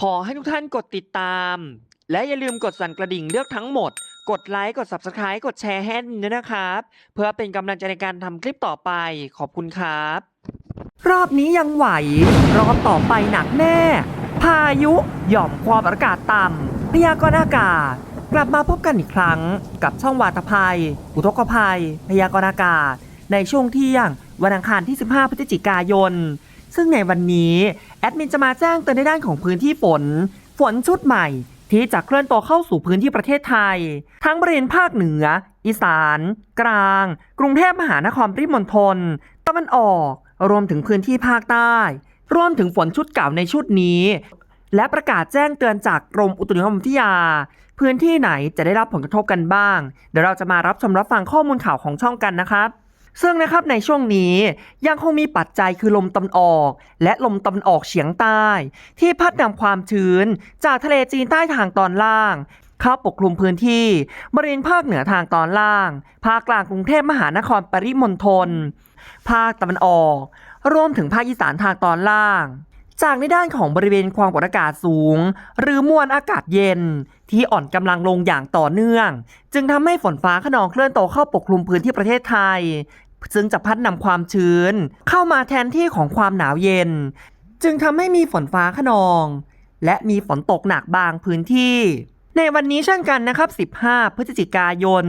ขอให้ทุกท่านกดติดตาม และอย่าลืมกดสั่นกระดิ่งเลือกทั้งหมด กดไลค์ กด Subscribe กดแชร์ให้ด้วยนะครับ เพื่อเป็นกำลังใจในการทำคลิปต่อไป ขอบคุณครับ รอบนี้ยังไหว รอบต่อไปหนักแน่ พายุหย่อมความอากาศต่ำพยากรณ์อากาศ กลับมาพบกันอีกครั้งกับช่องวาตภัย อุทกภัย พยากรณ์อากาศ ในช่วงเที่ยงวันอังคารที่ 15 พฤศจิกายน ซึ่งในวันนี้แอดมินจะมาแจ้งเตือนในด้านของพื้นที่ฝนชุดใหม่ ที่จะเคลื่อนตัวเข้าสู่พื้นที่ประเทศไทย ทั้งบริเวณภาคเหนือ อีสาน กลาง กรุงเทพมหานครปริมณฑลตะวันออกรวมถึงพื้นที่ภาคใต้รวมถึงฝนชุดเก่าในชุดนี้ และประกาศแจ้งเตือนจากกรมอุตุนิยมวิทยาพื้นที่ไหนจะได้รับผลกระทบกันบ้างเดี๋ยวเราจะมารับชมรับฟังข้อมูลข่าวของช่องกันนะครับซึ่งนะครับในช่วงนี้ยังคงมีปัจจัยคือลมตะวันออกและลมตะวันออกเฉียงใต้ที่พัดนำความชื้นจากทะเลจีนใต้ทางตอนล่างเข้าปกคลุมพื้นที่บริเวณภาคเหนือทางตอนล่างภาคกลางกรุงเทพมหานครปริมณฑลภาคตะวันออกรวมถึงภาคอีสานทางตอนล่างจากในด้านของบริเวณความกดอากาศสูงหรือมวลอากาศเย็นที่อ่อนกำลังลงอย่างต่อเนื่องจึงทำให้ฝนฟ้าคะนองเคลื่อนตัวเข้าปกคลุมพื้นที่ประเทศไทยซึ่งจะพัดนำความชื้นเข้ามาแทนที่ของความหนาวเย็นจึงทำให้มีฝนฟ้าคะนองและมีฝนตกหนักบางพื้นที่ในวันนี้เช่นกันนะครับ15 พฤศจิกายน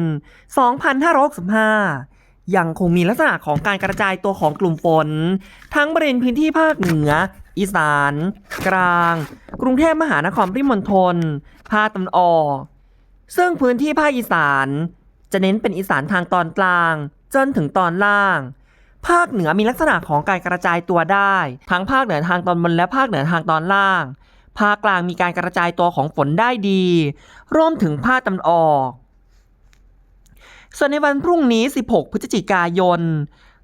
2565ยังคงมีลักษณะของการกระจายตัวของกลุ่มฝนทั้งบริเวณพื้นที่ภาคเหนืออีสานกลางกรุงเทพมหานครปริมณฑลภาคตะวันออกซึ่งพื้นที่ภาคอีสานจะเน้นเป็นอีสานทางตอนกลางจนถึงตอนล่างภาคเหนือมีลักษณะของการกระจายตัวได้ทั้งภาคเหนือทางตอนบนและภาคเหนือทางตอนล่างภาคกลางมีการกระจายตัวของฝนได้ดีรวมถึงภาคตะวันออกส่วนในวันพรุ่งนี้16 พฤศจิกายน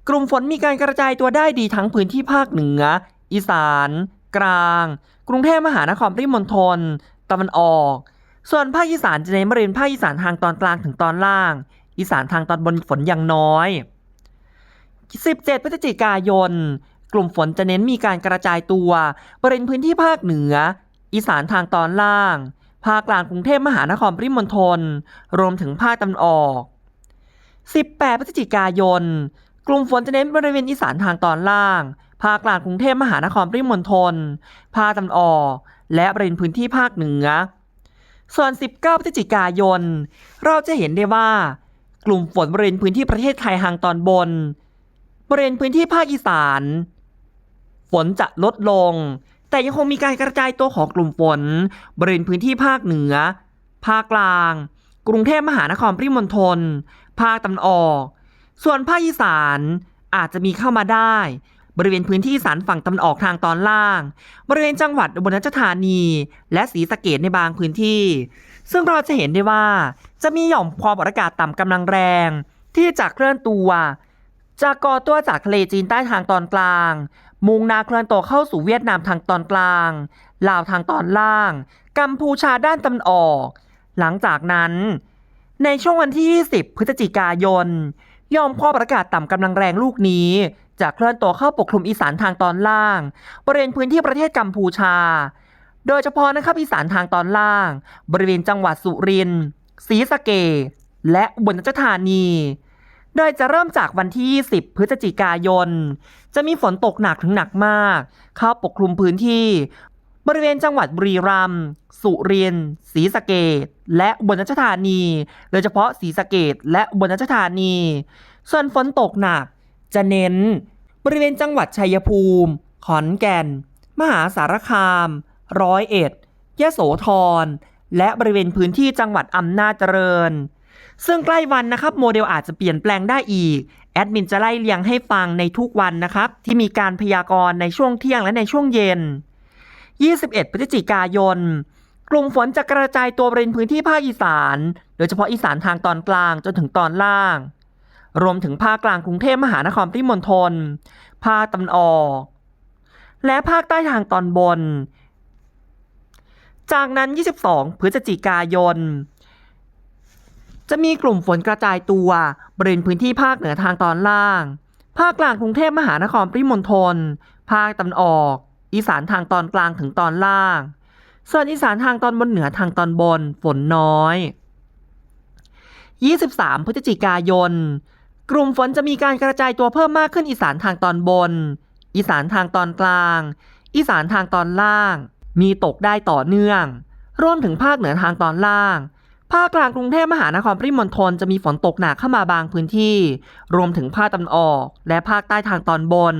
กลุ่มฝนมีการกระจายตัวได้ดีทั้งพื้นที่ภาคเหนืออีสานกลางกรุงเทพมหานครปริมณฑลตะวันออกส่วนภาคอีสานจะเน้นบริเวณภาคอีสานทางตอนกลางถึงตอนล่างอีสานทางตอนบนฝนยังน้อย17 พฤศจิกายนกลุ่มฝนจะเน้นมีการกระจายตัวบริเวณพื้นที่ภาคเหนืออีสานทางตอนล่างภาคกลางกรุงเทพมหานครปริมณฑลรวมถึงภาคตะวันออก18 พฤศจิกายนกลุ่มฝนจะเน้นบริเวณอีสานทางตอนล่างภาคกลางกรุงเทพมหานครปริมณฑลภาคตะวันออกและบริเวณพื้นที่ภาคเหนือส่วน19 พฤศจิกายนเราจะเห็นได้ว่ากลุ่มฝนบริเวณพื้นที่ประเทศไทยทางตอนบนบริเวณพื้นที่ภาคอีสานฝนจะลดลงแต่ยังคงมีการกระจายตัวของกลุ่มฝนบริเวณพื้นที่ภาคเหนือภาคกลางกรุงเทพมหานครปริมณฑลภาคตะวันออกส่วนภาคอีสานอาจจะมีเข้ามาได้บริเวณพื้นที่อีสานฝั่งตะวันออกทางตอนล่างบริเวณจังหวัดอุบลราชธานีและศรีสะเกษในบางพื้นที่ซึ่งเราจะเห็นได้ว่าจะมีหย่อมความกดอากาศต่ำกำลังแรงที่จะเคลื่อนตัวจะก่อตัวจากทะเลจีนใต้ทางตอนกลางมุ่งหน้าเคลื่อนตัวเข้าสู่เวียดนามทางตอนกลางลาวทางตอนล่างกัมพูชาด้านตะวันออกหลังจากนั้นในช่วงวันที่20 พฤศจิกายนหย่อมความกดอากาศต่ำกำลังแรงลูกนี้จะเคลื่อนตัวเข้าปกคลุมอีสานทางตอนล่างบริเวณพื้นที่ประเทศกัมพูชาโดยเฉพาะนะครับอีสานทางตอนล่างบริเวณจังหวัดสุรินทร์ศรีสะเกษและอุบลราชธานีโดยจะเริ่มจากวันที่20 พฤศจิกายนจะมีฝนตกหนักถึงหนักมากเข้าปกคลุมพื้นที่บริเวณจังหวัดบุรีรัมย์สุรินทร์ศรีสะเกษและอุบลราชธานีโดยเฉพาะศรีสะเกษและอุบลราชธานีส่วนฝนตกหนักจะเน้นบริเวณจังหวัดชัยภูมิขอนแก่นมหาสารคาม101ยโสธรและบริเวณพื้นที่จังหวัดอำนาจเจริญซึ่งใกล้วันนะครับโมเดลอาจจะเปลี่ยนแปลงได้อีกแอดมินจะไล่เรียงให้ฟังในทุกวันนะครับที่มีการพยากรณ์ในช่วงเที่ยงและในช่วงเย็น21 พฤศจิกายนกลุ่มฝนจะกระจายตัวบริเวณพื้นที่ภาคอีสานโดยเฉพาะอีสานทางตอนกลางจนถึงตอนล่างรวมถึงภาคกลางกรุงเทพมหานครปริมณฑลภาคตะวันออกและภาคใต้ทางตอนบนจากนั้น22 พฤศจิกายนจะมีกลุ่มฝนกระจายตัวบริเวณพื้นที่ภาคเหนือทางตอนล่างภาคกลางกรุงเทพมหานครปริมณฑลภาคตะวันออกอีสานทางตอนกลางถึงตอนล่าง ส่วนอีสานทางตอนบนเหนือทางตอนบนฝนน้อย 23 พฤศจิกายน กลุ่มฝนจะมีการกระจายตัวเพิ่มมากขึ้นอีสานทางตอนบน อีสานทางตอนกลาง อีสานทางตอนล่าง มีตกได้ต่อเนื่อง รวมถึงภาคเหนือทางตอนล่าง ภาคกลางกรุงเทพมหานครปริมณฑลจะมีฝนตกหนักเข้ามาบางพื้นที่ รวมถึงภาคตะวันออกและภาคใต้ทางตอนบน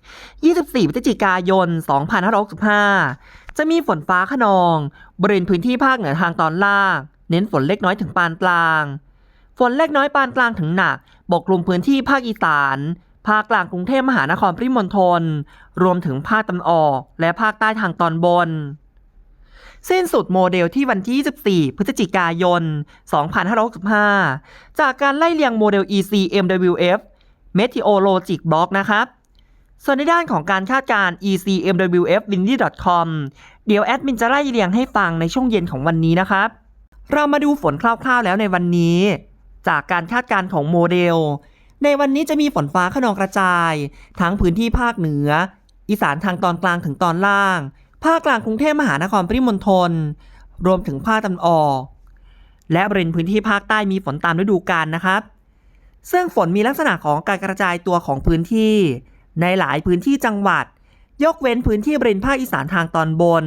24 พฤศจิกายน 2565 จะมีฝนฟ้าคะนองบริเวณพื้นที่ภาคเหนือทางตอนล่าง เน้นฝนเล็กน้อยถึงปานกลาง ฝนเล็กน้อยปานกลางถึงหนักปกคลุมพื้นที่ภาคอีสาน ภาคกลางกรุงเทพมหานครปริมณฑล รวมถึงภาคตะวันออกและภาคใต้ทางตอนบน สิ้นสุดโมเดลที่วันที่ 24 พฤศจิกายน 2565 จากการไล่เรียงโมเดล ECMWF Meteorologic Block นะครับ ส่วนในด้านของการคาดการณ์ ECMWF-windy.com เดี๋ยวแอดมินจะไล่เรียงให้ฟังในช่วงเย็นของวันนี้นะครับ เรามาดูฝนคร่าวๆแล้วในวันนี้ จากการคาดการณ์ของโมเดล ในวันนี้จะมีฝนฟ้าคะนองกระจาย ทั้งพื้นที่ภาคเหนือ อีสานทางตอนกลางถึงตอนล่าง ภาคกลางกรุงเทพมหานครปริมณฑล รวมถึงภาคตะวันออก และบริเวณพื้นที่ภาคใต้มีฝนตามฤดูกาลนะครับ ซึ่งฝนมีลักษณะของการกระจายตัวของพื้นที่ในหลายพื้นที่จังหวัด ยกเว้นพื้นที่บริเวณภาคอีสานทางตอนบน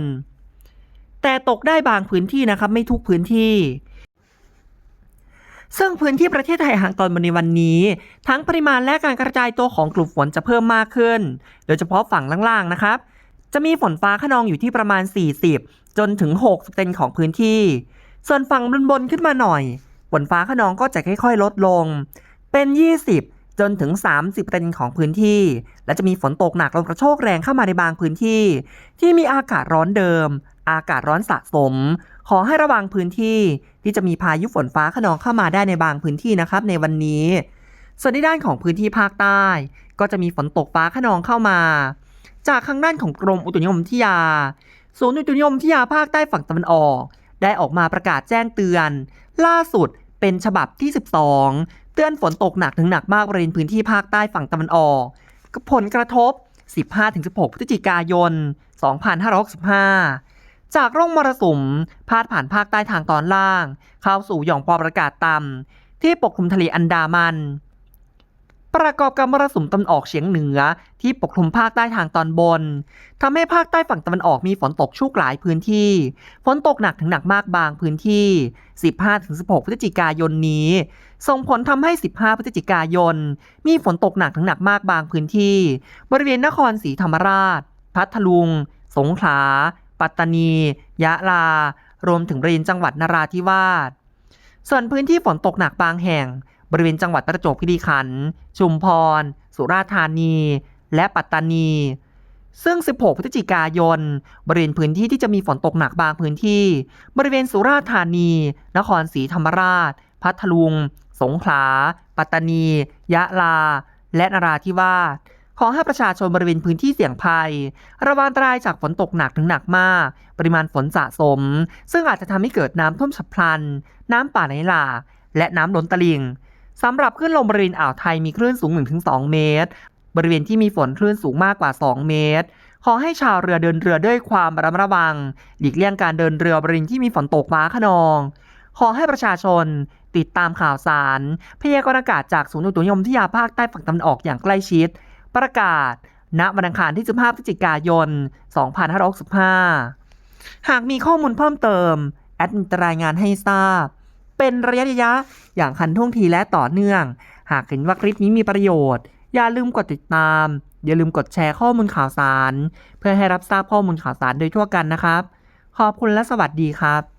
แต่ตกได้บางพื้นที่นะครับไม่ทุกพื้นที่ ซึ่งพื้นที่ประเทศไทยทางตอนบนในวันนี้ทั้งปริมาณและการกระจายตัวของกลุ่มฝนจะเพิ่มมากขึ้น โดยเฉพาะฝั่งล่างๆนะครับ จะมีฝนฟ้าคะนองอยู่ที่ประมาณ 40 จนถึง 60% ของพื้นที่ ส่วนฝั่งบนๆขึ้นมาหน่อย ฝนฟ้าคะนองก็จะค่อยๆลดลง เป็น 20 จนถึง 30% ของพื้นที่ และจะมีฝนตกหนักลมกระโชกแรงเข้ามาในบางพื้นที่ ที่มีอากาศร้อนเดิม อากาศร้อนสะสม ขอให้ระวังพื้นที่ที่จะมีพายุฝนฟ้าคะนองเข้ามาได้ในบางพื้นที่นะครับในวันนี้ ส่วนในด้านของพื้นที่ภาคใต้ ก็จะมีฝนตกฟ้าคะนองเข้ามา จากทางด้านของกรมอุตุนิยมวิทยา ศูนย์อุตุนิยมวิทยาภาคใต้ฝั่งตะวันออกได้ออกมาประกาศแจ้งเตือน ล่าสุดเป็นฉบับที่ 12 เตือนฝนตกหนักถึงหนักมากบริเวณพื้นที่ภาคใต้ฝั่งตะวันออกกับผลกระทบ 15-16 พฤศจิกายน 2565 จากร่องมรสุมพาดผ่านภาคใต้ทางตอนล่างเข้าสู่หย่อมความกดอากาศต่ำที่ปกคลุมทะเลอันดามัน ประกอบกับมรสุมตะวันออกเฉียงเหนือที่ปกคลุมภาคใต้ทางตอนบนทำให้ภาคใต้ฝั่งตะวันออกมีฝนตกชุกหลายพื้นที่ฝนตกหนักถึงหนักมากบางพื้นที่ 15-16 พฤศจิกายนนี้ส่งผลทำให้ 15 พฤศจิกายนมีฝนตกหนักถึงหนักมากบางพื้นที่บริเวณนครศรีธรรมราชพัทลุงสงขลาปัตตานียะลารวมถึงบริเวณจังหวัดนราธิวาสส่วนพื้นที่ฝนตกหนักบางแห่งบริเวณจังหวัดประจวบคีรีขันธ์ชุมพรสุราษฎร์ธานีและปัตตานีซึ่ง 16 พฤศจิกายนบริเวณพื้นที่ที่จะมีฝนตกหนักบางพื้นที่บริเวณสุราษฎร์ธานีนครศรีธรรมราชพัทลุงสงขลาปัตตานียะลาและนราธิวาสขอให้ประชาชนบริเวณพื้นที่เสี่ยงภัยระวังอันตรายจากฝนตกหนักถึงหนักมากปริมาณฝนสะสมซึ่งอาจจะทำให้เกิดน้ำท่วมฉับพลันน้ำป่าไหลหลากและน้ำล้นตลิ่งสำหรับคลื่นลมบริเวณอ่าวไทยมีคลื่นสูง 1-2 เมตรบริเวณที่มีฝนคลื่นสูงมากกว่า 2 เมตรขอให้ชาวเรือเดินเรือด้วยความระมัดระวังหลีกเลี่ยงการเดินเรือบริเวณที่มีฝนตกฟ้าคะนองขอให้ประชาชนติดตามข่าวสารพยากรณ์อากาศจากศูนย์อุตุนิยมวิทยาภาคใต้ฝั่งตะวันออกอย่างใกล้ชิดประกาศณวันอังคารที่ 15 พฤศจิกายน 2565 หากมีข้อมูลเพิ่มเติมแอดมินจะรายงานให้ทราบเป็นระยะอย่างทันท่วงทีและต่อเนื่องหากเห็นว่าคลิปนี้มีประโยชน์อย่าลืมกดติดตามอย่าลืมกดแชร์ข้อมูลข่าวสารเพื่อให้รับทราบข้อมูลข่าวสารโดยทั่วกันนะครับขอบคุณและสวัสดีครับ